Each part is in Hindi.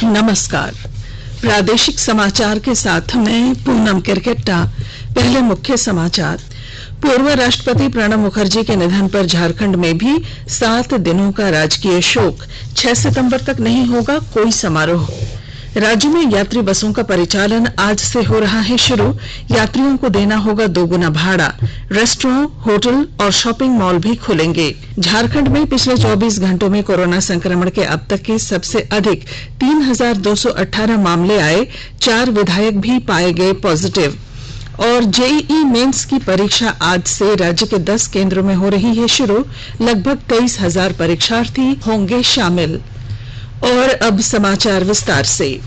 नमस्कार। प्रादेशिक समाचार के साथ मैं पूनम किरकेट्टा। पहले मुख्य समाचार। पूर्व राष्ट्रपति प्रणब मुखर्जी के निधन पर झारखंड में भी 7 दिनों का राजकीय शोक। 6 सितंबर तक नहीं होगा कोई समारोह। राज्य में यात्री बसों का परिचालन आज से हो रहा है शुरू। यात्रियों को देना होगा 2 गुना भाड़ा। रेस्टोरेंट, होटल और शॉपिंग मॉल भी खुलेंगे। झारखंड में पिछले 24 घंटों में कोरोना संक्रमण के अब तक के सबसे अधिक 3,218 मामले आए। 4 विधायक भी पाए गए पॉजिटिव। और जेईई मेंस की परीक्षा आज से राज्य के 10 केंद्रों में हो रही है शुरू। लगभग 23,000 परीक्षार्थी होंगे शामिल। और अब समाचार विस्तार से।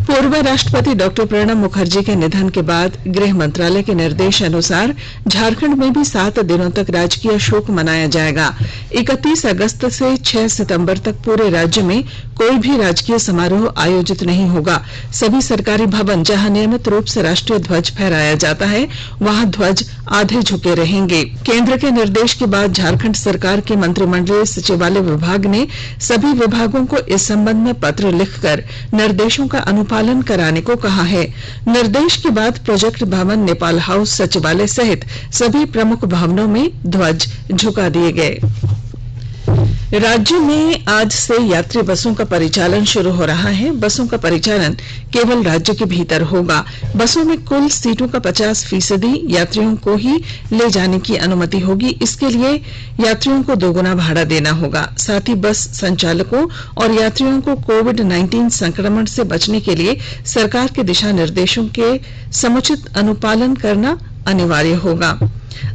पूर्व राष्ट्रपति डॉक्टर प्रणब मुखर्जी के निधन के बाद गृह मंत्रालय के निर्देश अनुसार झारखंड में भी 7 दिनों तक राजकीय शोक मनाया जाएगा। 31 अगस्त से 6 सितंबर तक पूरे राज्य में कोई भी राजकीय समारोह आयोजित नहीं होगा। सभी सरकारी भवन जहां नियमित रूप से राष्ट्रीय ध्वज फहराया जाता है वहां ध्वज आधे झुके रहेंगे। केंद्र के निर्देश के बाद झारखंड सरकार के मंत्रिमंडलीय सचिवालय विभाग ने सभी विभागों को इस संबंध में पत्र लिखकर निर्देशों का अनुपालन कराने को कहा है। निर्देश के बाद प्रोजेक्ट भवन, नेपाल हाउस, सचिवालय सहित सभी प्रमुख भवनों में ध्वज झुका दिए गए। राज्य में आज से यात्री बसों का परिचालन शुरू हो रहा है। बसों का परिचालन केवल राज्य के भीतर होगा। बसों में कुल सीटों का 50% यात्रियों को ही ले जाने की अनुमति होगी। इसके लिए यात्रियों को 2 गुना भाड़ा देना होगा। साथ ही बस संचालकों और यात्रियों को कोविड-19 संक्रमण से बचने के लिए सरकार के दिशा निर्देशों के समुचित अनुपालन करना अनिवार्य होगा।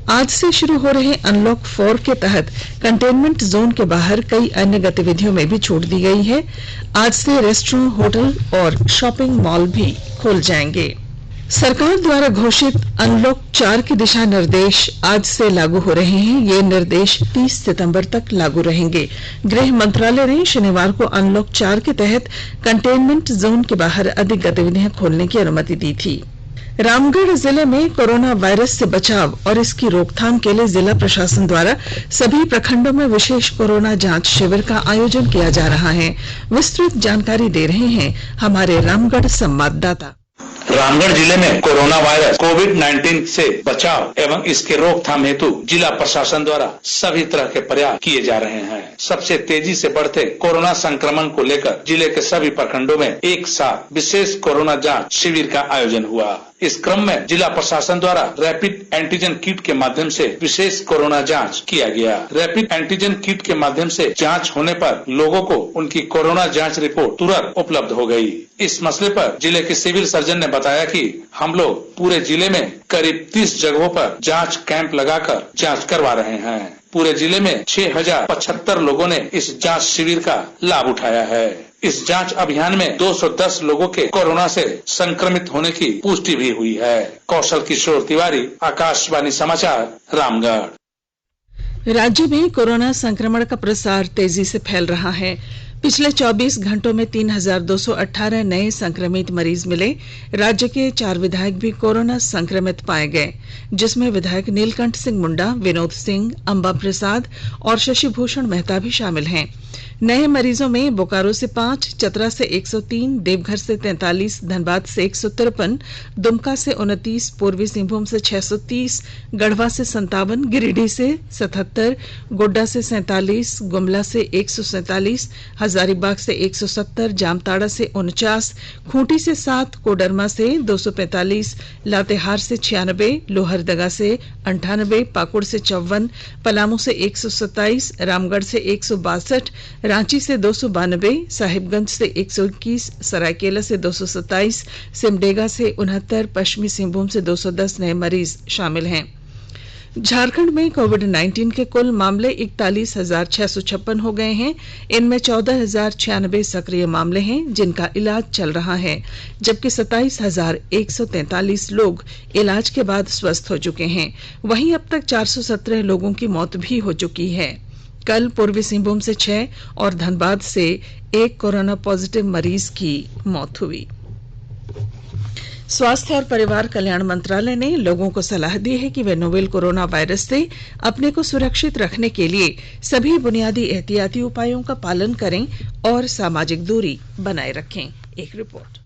आज से शुरू हो रहे अनलॉक 4 के तहत कंटेनमेंट जोन के बाहर कई अन्य गतिविधियों में भी छूट दी गई है। आज से रेस्टोरेंट, होटल और शॉपिंग मॉल भी खुल जाएंगे। सरकार द्वारा घोषित अनलॉक 4 के दिशा निर्देश आज से लागू हो रहे हैं। ये निर्देश 30 सितंबर तक लागू रहेंगे। गृह मंत्रालय ने शनिवार को अनलॉक 4 के तहत कंटेनमेंट जोन के बाहर अधिक गतिविधियां खोलने की अनुमति दी थी। रामगढ़ जिले में कोरोना वायरस से बचाव और इसकी रोकथाम के लिए जिला प्रशासन द्वारा सभी प्रखंडों में विशेष कोरोना जांच शिविर का आयोजन किया जा रहा है। विस्तृत जानकारी दे रहे हैं हमारे रामगढ़ संवाददाता। रामगढ़ जिले में कोरोना वायरस कोविड-19 से बचाव एवं इसके रोकथाम हेतु जिला प्रशासन द्वारा सभी तरह के प्रयास किए जा रहे हैं। सबसे तेजी से बढ़ते कोरोना संक्रमण को लेकर जिले के सभी प्रखंडों में एक साथ विशेष कोरोना जांच शिविर का आयोजन हुआ। इस क्रम में जिला प्रशासन द्वारा रैपिड एंटीजन किट के माध्यम से विशेष कोरोना जांच किया गया। रैपिड एंटीजन किट के माध्यम से जांच होने पर लोगों को उनकी कोरोना जांच रिपोर्ट तुरंत उपलब्ध हो गई। इस मसले पर जिले के सिविल सर्जन ने बताया कि हम लोग पूरे जिले में करीब 30 जगहों पर जांच कैंप लगाकर जांच करवा रहे हैं। पूरे जिले में 6,075 लोगों ने इस जांच शिविर का लाभ उठाया है। इस जांच अभियान में 210 लोगों के कोरोना से संक्रमित होने की पुष्टि भी हुई है। कौशल किशोर तिवारी, आकाशवाणी समाचार, रामगढ़। राज्य में कोरोना संक्रमण का प्रसार तेजी से फैल रहा है। पिछले 24 घंटों में 3,218 नए संक्रमित मरीज मिले। राज्य के 4 विधायक भी कोरोना संक्रमित पाए गए, जिसमें विधायक नीलकंठ सिंह मुंडा, विनोद सिंह, अंबा प्रसाद और शशि भूषण मेहता भी शामिल हैं। नए मरीजों में बोकारो से 5, चतरा से 103, देवघर से 43, धनबाद से 153, दुमका से 29, पूर्वी सिंहभूम से 630, गढ़वा से 57, गिरिडीह से 77, गोड्डा से 47, गुमला से 147, हजारीबाग से 170, जामताड़ा से 49, खूंटी से 7, कोडरमा से 245, लातेहार से 96, लोहरदगा से 98, पाकुड़ से 54, पलामू से 127, रामगढ़ से 162, रांची से 292, साहिबगंज से 121, सरायकेला से 227, सिमडेगा से 69, पश्चिमी सिंहभूम से 210 नए मरीज शामिल हैं। झारखंड में कोविड-19 के कुल मामले 41,656 हो गए हैं। इनमें 14,096 सक्रिय मामले हैं जिनका इलाज चल रहा है, जबकि 27,143 लोग इलाज के बाद स्वस्थ हो चुके हैं। वहीं अब तक 417 लोगों की मौत भी हो चुकी है। कल पूर्वी सिंहभूम से 6 और धनबाद से 1 कोरोना पॉजिटिव मरीज की मौत हुई। स्वास्थ्य और परिवार कल्याण मंत्रालय ने लोगों को सलाह दी है कि वे नोवेल कोरोना वायरस से अपने को सुरक्षित रखने के लिए सभी बुनियादी एहतियाती उपायों का पालन करें और सामाजिक दूरी बनाए रखें। एक रिपोर्ट।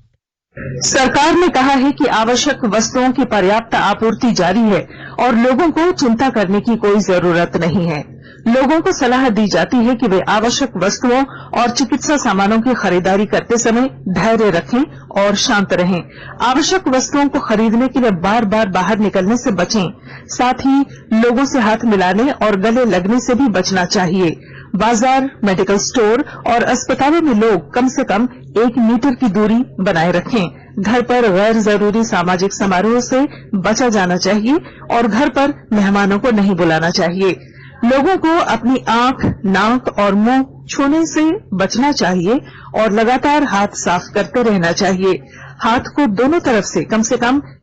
सरकार ने कहा है कि आवश्यक वस्तुओं की पर्याप्त आपूर्ति जारी है और लोगों को चिंता करने की कोई जरूरत नहीं है। लोगों को सलाह दी जाती है कि वे आवश्यक वस्तुओं और चिकित्सा सामानों की खरीदारी करते समय धैर्य रखें और शांत रहें। आवश्यक वस्तुओं को खरीदने के लिए बार बार बाहर निकलने से बचें। साथ ही लोगों से हाथ मिलाने और गले लगने से भी बचना चाहिए। बाजार, मेडिकल स्टोर और अस्पतालों में लोग कम से कम 1 मीटर की दूरी बनाए रखें। घर पर गैर जरूरी सामाजिक समारोह से बचा जाना चाहिए और घर पर मेहमानों को नहीं बुलाना चाहिए। लोगों को अपनी आंख, नाक और मुंह छूने से बचना चाहिए और लगातार हाथ साफ करते रहना चाहिए। हाथ को दोनों तरफ से कम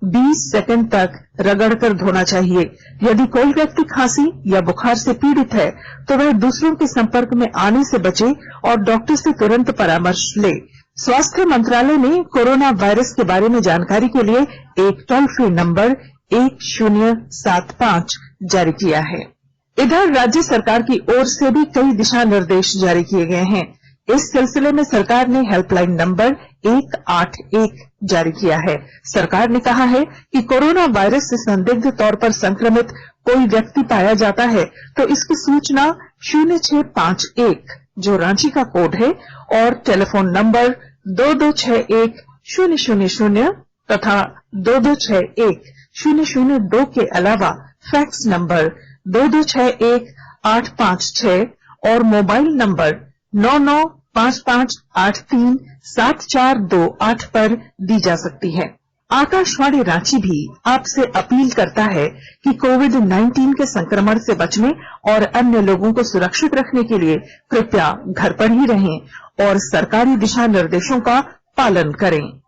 20 सेकंड तक रगड़कर धोना चाहिए। यदि कोई व्यक्ति खांसी या बुखार से पीड़ित है तो वह दूसरों के संपर्क में आने से बचे और डॉक्टर से तुरंत परामर्श ले। स्वास्थ्य मंत्रालय ने कोरोना वायरस के बारे में जानकारी के लिए एक टोल फ्री नंबर 1075 जारी किया है। इधर राज्य सरकार की ओर से भी कई दिशा निर्देश जारी किए गए हैं। इस सिलसिले में सरकार ने हेल्पलाइन नंबर 181 जारी किया है। सरकार ने कहा है कि कोरोना वायरस से संदिग्ध तौर पर संक्रमित कोई व्यक्ति पाया जाता है तो इसकी सूचना 0651 जो रांची का कोड है और टेलीफोन नंबर 2261-000 तथा 2261-002 के अलावा फैक्स नंबर 2261-856 और मोबाइल नंबर 9955837428 पर दी जा सकती है। आकाशवाणी रांची भी आपसे अपील करता है कि कोविड-19 के संक्रमण से बचने और अन्य लोगों को सुरक्षित रखने के लिए कृपया घर पर ही रहें और सरकारी दिशा निर्देशों का पालन करें।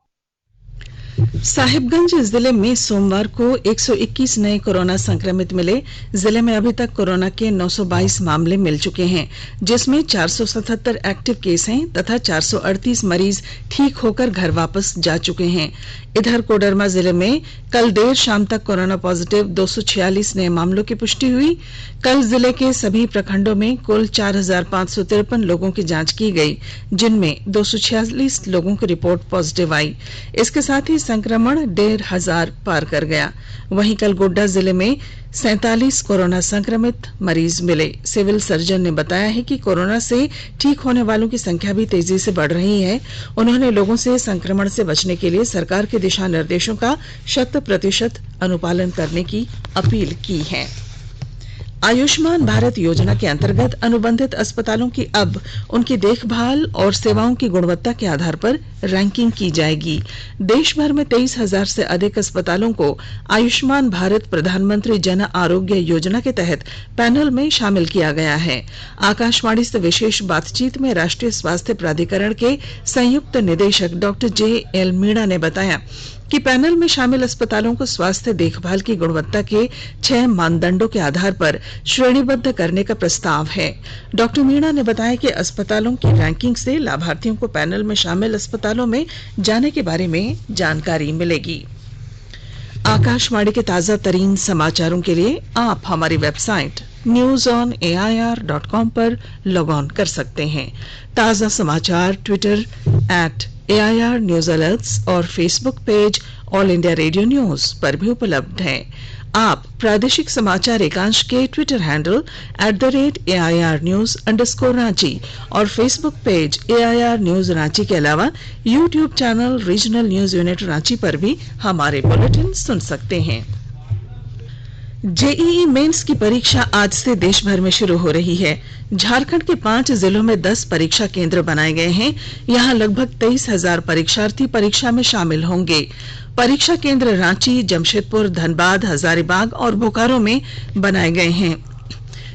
साहिबगंज जिले में सोमवार को 121 नए कोरोना संक्रमित मिले। जिले में अभी तक कोरोना के 922 मामले मिल चुके हैं, जिसमें 477 एक्टिव केस हैं तथा 438 मरीज ठीक होकर घर वापस जा चुके हैं। इधर कोडरमा जिले में कल देर शाम तक कोरोना पॉजिटिव 246 नए मामलों की पुष्टि हुई। कल जिले के सभी प्रखंडों में कुल 4553 लोगों की जांच की गई, जिनमें 246 लोगों की रिपोर्ट पॉजिटिव आई। इसके साथ ही संक्रमण 1500 पार कर गया। वहीं कल गोड्डा जिले में 47 कोरोना संक्रमित मरीज मिले। सिविल सर्जन ने बताया है कि कोरोना से ठीक होने वालों की संख्या भी तेजी से बढ़ रही है। उन्होंने लोगों से संक्रमण से बचने के लिए सरकार के दिशा निर्देशों का 100% अनुपालन करने की अपील की है। आयुष्मान भारत योजना के अंतर्गत अनुबंधित अस्पतालों की अब उनकी देखभाल और सेवाओं की गुणवत्ता के आधार पर रैंकिंग की जाएगी। देश भर में 23,000 से अधिक अस्पतालों को आयुष्मान भारत प्रधानमंत्री जन आरोग्य योजना के तहत पैनल में शामिल किया गया है। आकाशवाणी से विशेष बातचीत में राष्ट्रीय स्वास्थ्य प्राधिकरण के संयुक्त निदेशक डॉक्टर JL मीणा ने बताया कि पैनल में शामिल अस्पतालों को स्वास्थ्य देखभाल की गुणवत्ता के 6 मानदंडों के आधार पर श्रेणीबद्ध करने का प्रस्ताव है। डॉक्टर मीणा ने बताया कि अस्पतालों की रैंकिंग से लाभार्थियों को पैनल में शामिल अस्पतालों में जाने के बारे में जानकारी मिलेगी। आकाशवाणी के ताजा तरीन समाचारों के लिए आप हमारी वेबसाइट newsonair.com पर लॉग ऑन कर सकते हैं। ताजा समाचार ट्विटर @AIR News Alerts और Facebook page all India radio news पर भी उपलब्ध हैं। आप प्रादेशिक समाचार एकांश के ट्विटर हैंडल @AIR News_Ranchi और Facebook page AIR News Ranchi के अलावा YouTube channel regional news unit Ranchi पर भी हमारे बुलेटिन सुन सकते हैं। जेईई मेंस की परीक्षा आज से देश भर में शुरू हो रही है। झारखंड के 5 जिलों में 10 परीक्षा केंद्र बनाए गए हैं। यहां लगभग 23,000 परीक्षार्थी परीक्षा में शामिल होंगे। परीक्षा केंद्र रांची, जमशेदपुर, धनबाद, हजारीबाग और बोकारो में बनाए गए हैं।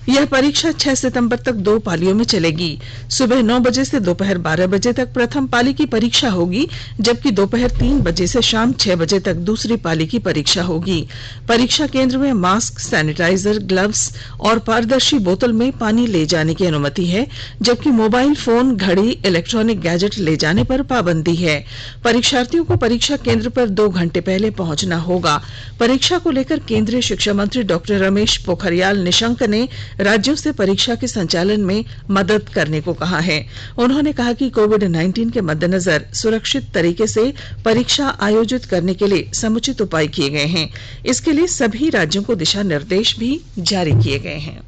यह परीक्षा 6 सितंबर तक 2 पालियों में चलेगी। सुबह 9 बजे से दोपहर 12 बजे तक प्रथम पाली की परीक्षा होगी, जबकि दोपहर 3 बजे से शाम 6 बजे तक दूसरी पाली की परीक्षा होगी। परीक्षा केंद्र में मास्क, सैनिटाइजर, ग्लव्स और पारदर्शी बोतल में पानी ले जाने की अनुमति है, जबकि मोबाइल फोन, घड़ी, इलेक्ट्रॉनिक गैजेट ले जाने पर पाबंदी है। परीक्षार्थियों को परीक्षा केंद्र पर 2 घंटे पहले पहुंचना होगा। परीक्षा को लेकर केंद्रीय शिक्षा मंत्री डॉक्टर रमेश पोखरियाल निशंक ने राज्यों से परीक्षा के संचालन में मदद करने को कहा है। उन्होंने कहा कि कोविड-19 के मद्देनजर सुरक्षित तरीके से परीक्षा आयोजित करने के लिए समुचित उपाय किए गए हैं। इसके लिए सभी राज्यों को दिशा निर्देश भी जारी किए गए हैं।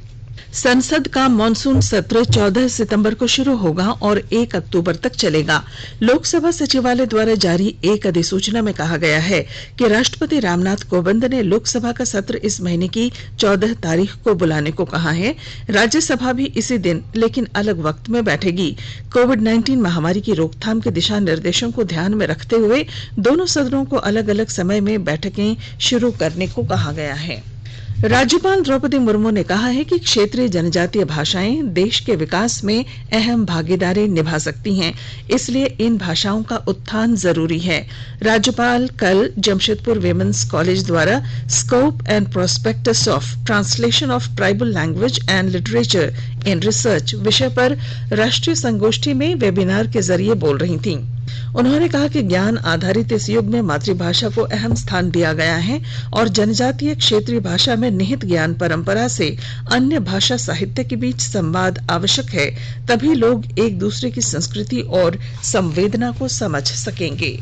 संसद का मॉनसून सत्र 14 सितंबर को शुरू होगा और 1 अक्टूबर तक चलेगा। लोकसभा सचिवालय द्वारा जारी एक अधिसूचना में कहा गया है कि राष्ट्रपति रामनाथ कोविंद ने लोकसभा का सत्र इस महीने की 14 तारीख को बुलाने को कहा है। राज्यसभा भी इसी दिन लेकिन अलग वक्त में बैठेगी। कोविड-19 महामारी की रोकथाम के दिशा निर्देशों को ध्यान में रखते हुए दोनों सदनों को अलग अलग समय में बैठकें शुरू करने को कहा गया है। राज्यपाल द्रौपदी मुर्मू ने कहा है कि क्षेत्रीय जनजातीय भाषाएं देश के विकास में अहम भागीदारी निभा सकती हैं, इसलिए इन भाषाओं का उत्थान जरूरी है। राज्यपाल कल जमशेदपुर विमेंस कॉलेज द्वारा scope and prospectus of translation of tribal language and literature in research विषय पर राष्ट्रीय संगोष्ठी में वेबिनार के जरिए बोल रही थीं। उन्होंने कहा कि ज्ञान आधारित इस युग में मातृभाषा को अहम स्थान दिया गया है और जनजातीय क्षेत्रीय भाषा में निहित ज्ञान परंपरा से अन्य भाषा साहित्य के बीच संवाद आवश्यक है, तभी लोग एक दूसरे की संस्कृति और संवेदना को समझ सकेंगे।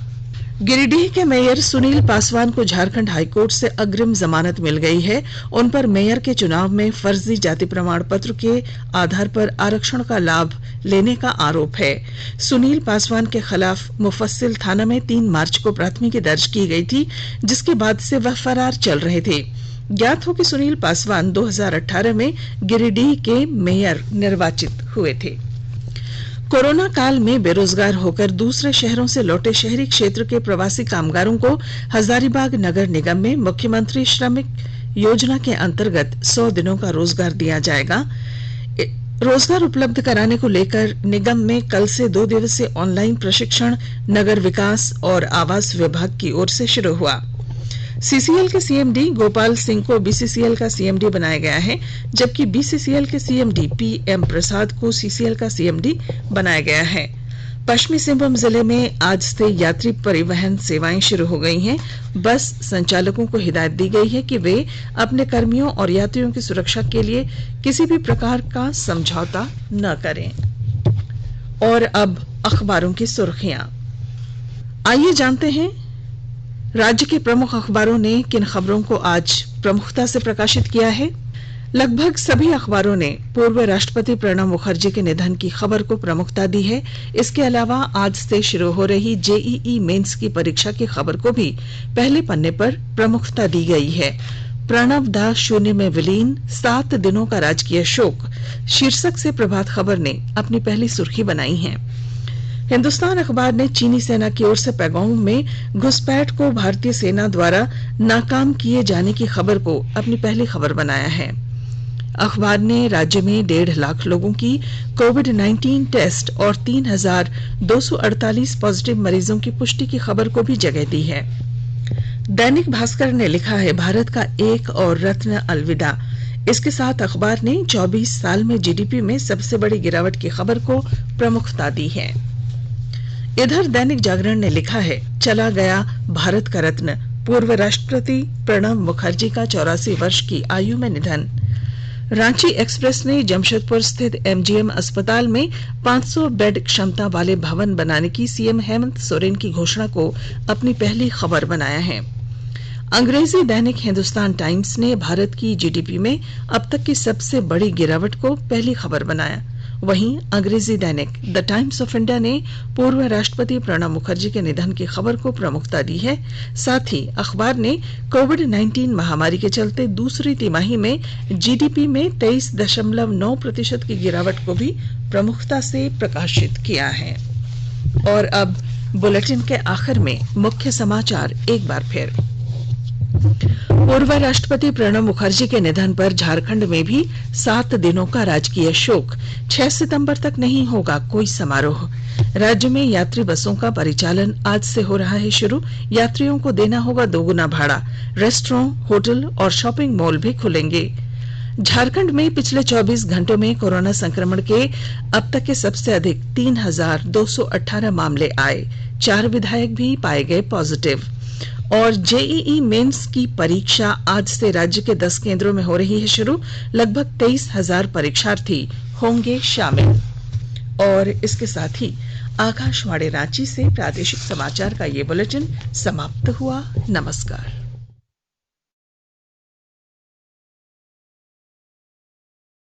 गिरिडीह के मेयर सुनील पासवान को झारखंड हाईकोर्ट से अग्रिम जमानत मिल गई है। उन पर मेयर के चुनाव में फर्जी जाति प्रमाण पत्र के आधार पर आरक्षण का लाभ लेने का आरोप है। सुनील पासवान के खिलाफ मुफस्सिल थाना में 3 मार्च को प्राथमिकी दर्ज की गई थी, जिसके बाद से वह फरार चल रहे थे। ज्ञात हो कि सुनील पासवान 2018 में गिरिडीह के मेयर निर्वाचित हुए थे। कोरोना काल में बेरोजगार होकर दूसरे शहरों से लौटे शहरी क्षेत्र के प्रवासी कामगारों को हजारीबाग नगर निगम में मुख्यमंत्री श्रमिक योजना के अंतर्गत 100 दिनों का रोजगार दिया जाएगा। रोजगार उपलब्ध कराने को लेकर निगम में कल से 2 दिवसीय ऑनलाइन प्रशिक्षण नगर विकास और आवास विभाग की ओर से शुरू हुआ। सीसीएल के सीएमडी गोपाल सिंह को बीसीसीएल का सीएमडी बनाया गया है, जबकि बीसीसीएल के सीएमडी पीएम प्रसाद को सीसीएल का सीएमडी बनाया गया है। पश्चिमी सिंहभूम जिले में आज से यात्री परिवहन सेवाएं शुरू हो गई हैं। बस संचालकों को हिदायत दी गई है कि वे अपने कर्मियों और यात्रियों की सुरक्षा के लिए किसी भी प्रकार का समझौता न करें। और अब अखबारों की सुर्खियां, आइए जानते हैं राज्य के प्रमुख अखबारों ने किन खबरों को आज प्रमुखता से प्रकाशित किया है। लगभग सभी अखबारों ने पूर्व राष्ट्रपति प्रणब मुखर्जी के निधन की खबर को प्रमुखता दी है। इसके अलावा आज से शुरू हो रही जेईई मेंस की परीक्षा की खबर को भी पहले पन्ने पर प्रमुखता दी गई है। प्रणब दा शून्य में विलीन, 7 दिनों का राजकीय शोक शीर्षक से प्रभात खबर ने अपनी पहली सुर्खी बनाई है। हिंदुस्तान अखबार ने चीनी सेना की ओर से पैगोंग में घुसपैठ को भारतीय सेना द्वारा नाकाम किए जाने की खबर को अपनी पहली खबर बनाया है। अखबार ने राज्य में 1.5 लाख लोगों की कोविड-19 टेस्ट और 3,248 पॉजिटिव मरीजों की पुष्टि की खबर को भी जगह दी है। दैनिक भास्कर ने लिखा है भारत का एक और रत्न अलविदा। इसके साथ अखबार ने 24 साल में जीडीपी में सबसे बड़ी गिरावट की खबर को प्रमुखता दी है। इधर दैनिक जागरण ने लिखा है चला गया भारत का रत्न, पूर्व राष्ट्रपति प्रणब मुखर्जी का 84 वर्ष की आयु में निधन। रांची एक्सप्रेस ने जमशेदपुर स्थित एमजीएम अस्पताल में 500 बेड क्षमता वाले भवन बनाने की सीएम हेमंत सोरेन की घोषणा को अपनी पहली खबर बनाया है। अंग्रेजी दैनिक हिंदुस्तान टाइम्स ने भारत की जीडीपी में अब तक की सबसे बड़ी गिरावट को पहली खबर बनाया। वहीं अंग्रेजी दैनिक द टाइम्स ऑफ इंडिया ने पूर्व राष्ट्रपति प्रणब मुखर्जी के निधन की खबर को प्रमुखता दी है। साथ ही अखबार ने कोविड-19 महामारी के चलते दूसरी तिमाही में जीडीपी में 23.9% की गिरावट को भी प्रमुखता से प्रकाशित किया है। और अब बुलेटिन के आखिर में मुख्य समाचार एक बार फिर। पूर्व राष्ट्रपति प्रणब मुखर्जी के निधन पर झारखंड में भी 7 दिनों का राजकीय शोक। 6 सितंबर तक नहीं होगा कोई समारोह। राज्य में यात्री बसों का परिचालन आज से हो रहा है शुरू। यात्रियों को देना होगा दोगुना भाड़ा। रेस्टोरेंट, होटल और शॉपिंग मॉल भी खुलेंगे। झारखंड में पिछले 24 घंटों में कोरोना संक्रमण के अब तक के सबसे अधिक 3,218 मामले आए। 4 विधायक भी पाए गए पॉजिटिव। और जेईई मेंस की परीक्षा आज से राज्य के 10 केंद्रों में हो रही है शुरू। लगभग 23,000 परीक्षार्थी होंगे शामिल। और इसके साथ ही आकाशवाणी रांची से प्रादेशिक समाचार का ये बुलेटिन समाप्त हुआ। नमस्कार।